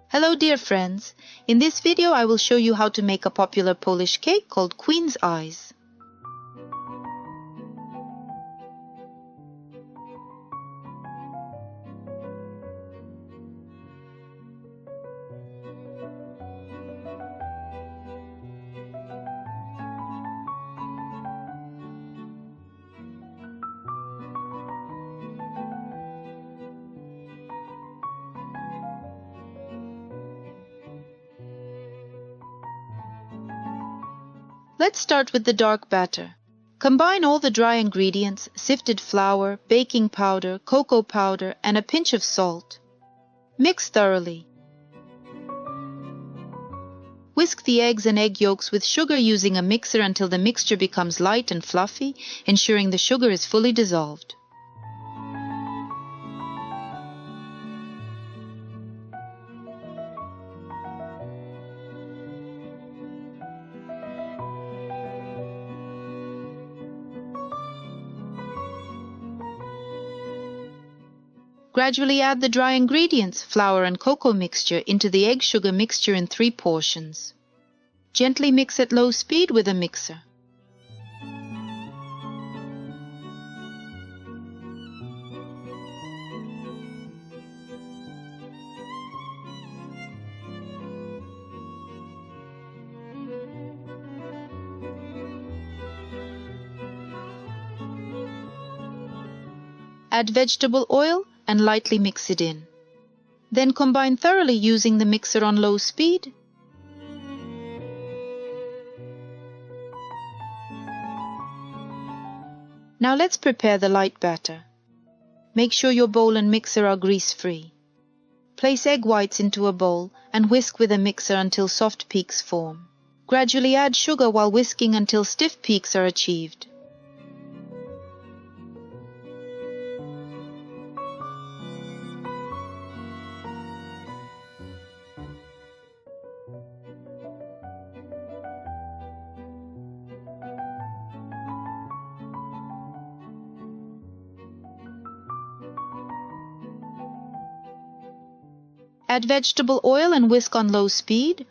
Hello dear friends, in this video I will show you how to make a popular Polish cake called Queen's Eyes. Let's start with the dark batter. Combine all the dry ingredients, sifted flour, baking powder, cocoa powder, and a pinch of salt. Mix thoroughly. Whisk the eggs and egg yolks with sugar using a mixer until the mixture becomes light and fluffy, ensuring the sugar is fully dissolved. Gradually add the dry ingredients, flour and cocoa mixture, into the egg-sugar mixture in 3 portions. Gently mix at low speed with a mixer. Add vegetable oil and lightly mix it in. Then combine thoroughly using the mixer on low speed. Now let's prepare the light batter. Make sure your bowl and mixer are grease-free. Place egg whites into a bowl and whisk with a mixer until soft peaks form. Gradually add sugar while whisking until stiff peaks are achieved. Add vegetable oil and whisk on low speed.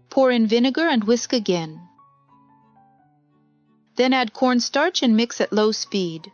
Pour in vinegar and whisk again. Then add cornstarch and mix at low speed.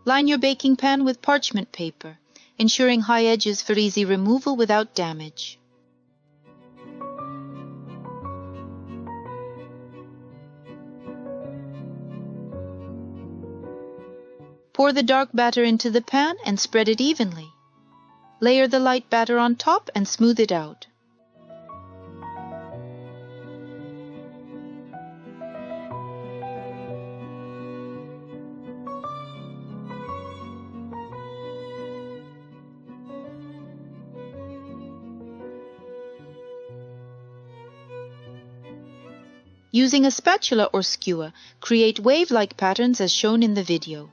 Line your baking pan with parchment paper, ensuring high edges for easy removal without damage. Pour the dark batter into the pan and spread it evenly. Layer the light batter on top and smooth it out. Using a spatula or skewer, create wave-like patterns as shown in the video.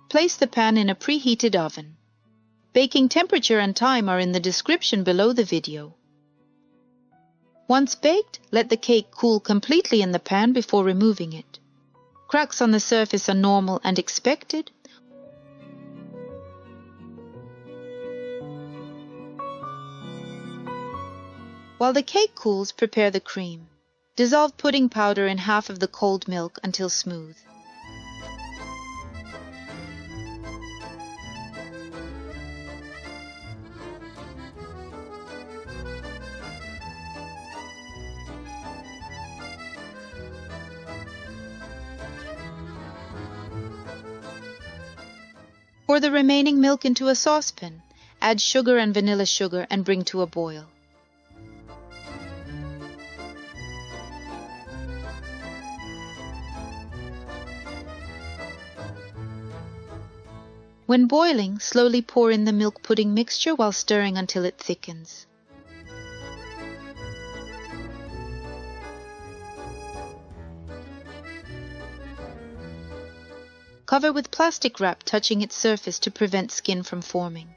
Place the pan in a preheated oven. Baking temperature and time are in the description below the video. Once baked, let the cake cool completely in the pan before removing it. Cracks on the surface are normal and expected. While the cake cools, prepare the cream. Dissolve pudding powder in half of the cold milk until smooth. Pour the remaining milk into a saucepan. Add sugar and vanilla sugar and bring to a boil. When boiling, slowly pour in the milk pudding mixture while stirring until it thickens. Cover with plastic wrap, touching its surface to prevent skin from forming.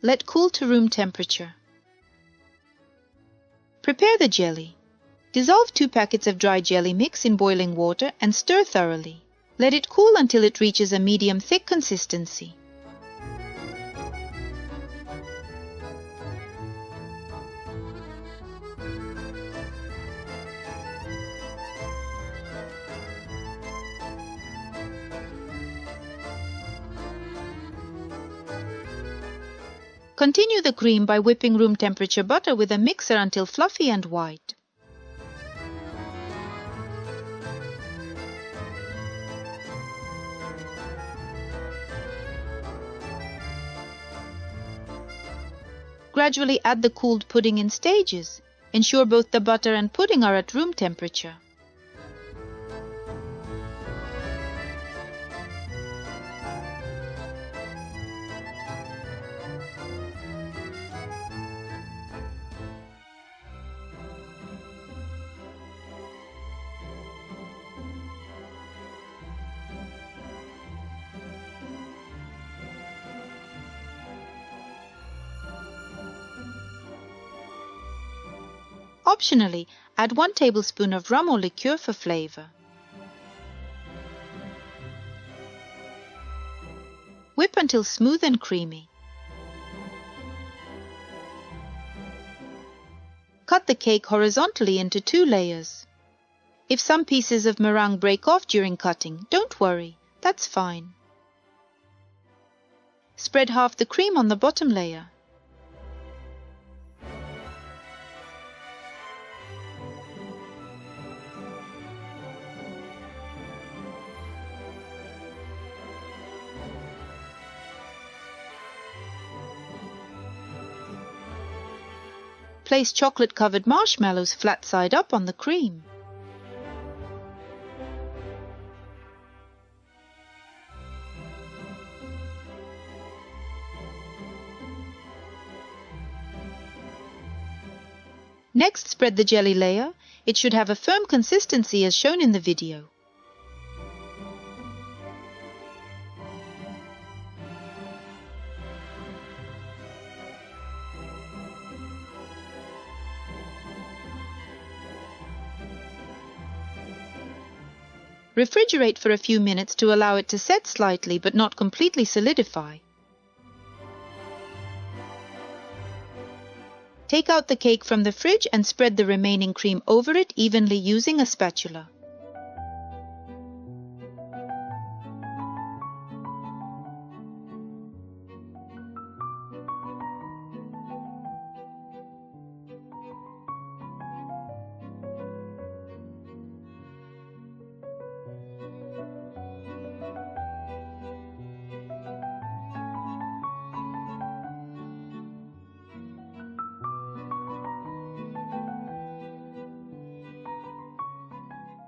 Let cool to room temperature. Prepare the jelly. Dissolve 2 packets of dry jelly mix in boiling water and stir thoroughly. Let it cool until it reaches a medium thick consistency. Continue the cream by whipping room temperature butter with a mixer until fluffy and white. Gradually add the cooled pudding in stages. Ensure both the butter and pudding are at room temperature. Optionally, add 1 tablespoon of rum or liqueur for flavor. Whip until smooth and creamy. Cut the cake horizontally into 2 layers. If some pieces of meringue break off during cutting, don't worry, that's fine. Spread half the cream on the bottom layer. Place chocolate-covered marshmallows flat side up on the cream. Next, spread the jelly layer. It should have a firm consistency as shown in the video. Refrigerate for a few minutes to allow it to set slightly but not completely solidify. Take out the cake from the fridge and spread the remaining cream over it evenly using a spatula.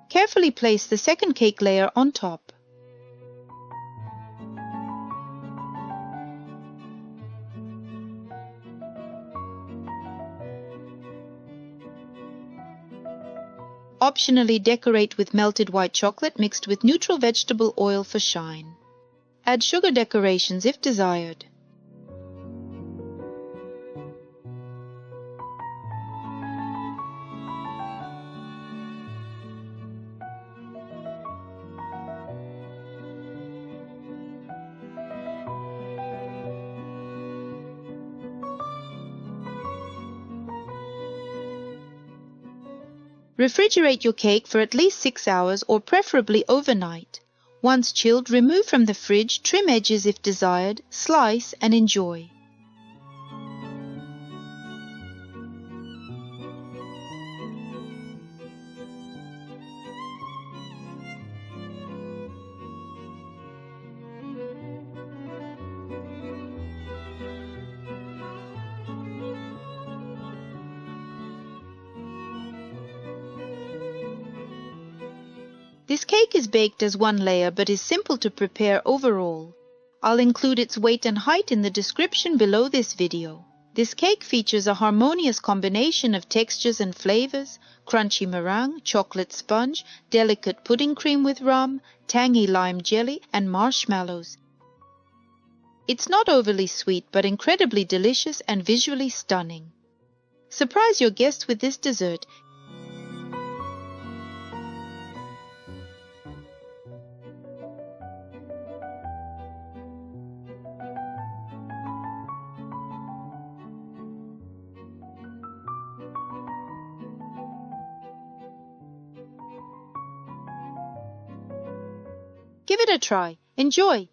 Carefully place the second cake layer on top. Optionally decorate with melted white chocolate mixed with neutral vegetable oil for shine. Add sugar decorations if desired. Refrigerate your cake for at least 6 hours or preferably overnight. Once chilled, remove from the fridge, trim edges if desired, slice and enjoy. This cake is baked as one layer but is simple to prepare overall. I'll include its weight and height in the description below this video. This cake features a harmonious combination of textures and flavors: crunchy meringue, chocolate sponge, delicate pudding cream with rum, tangy lime jelly, and marshmallows. It's not overly sweet but incredibly delicious and visually stunning. Surprise your guests with this dessert. Give it a try. Enjoy!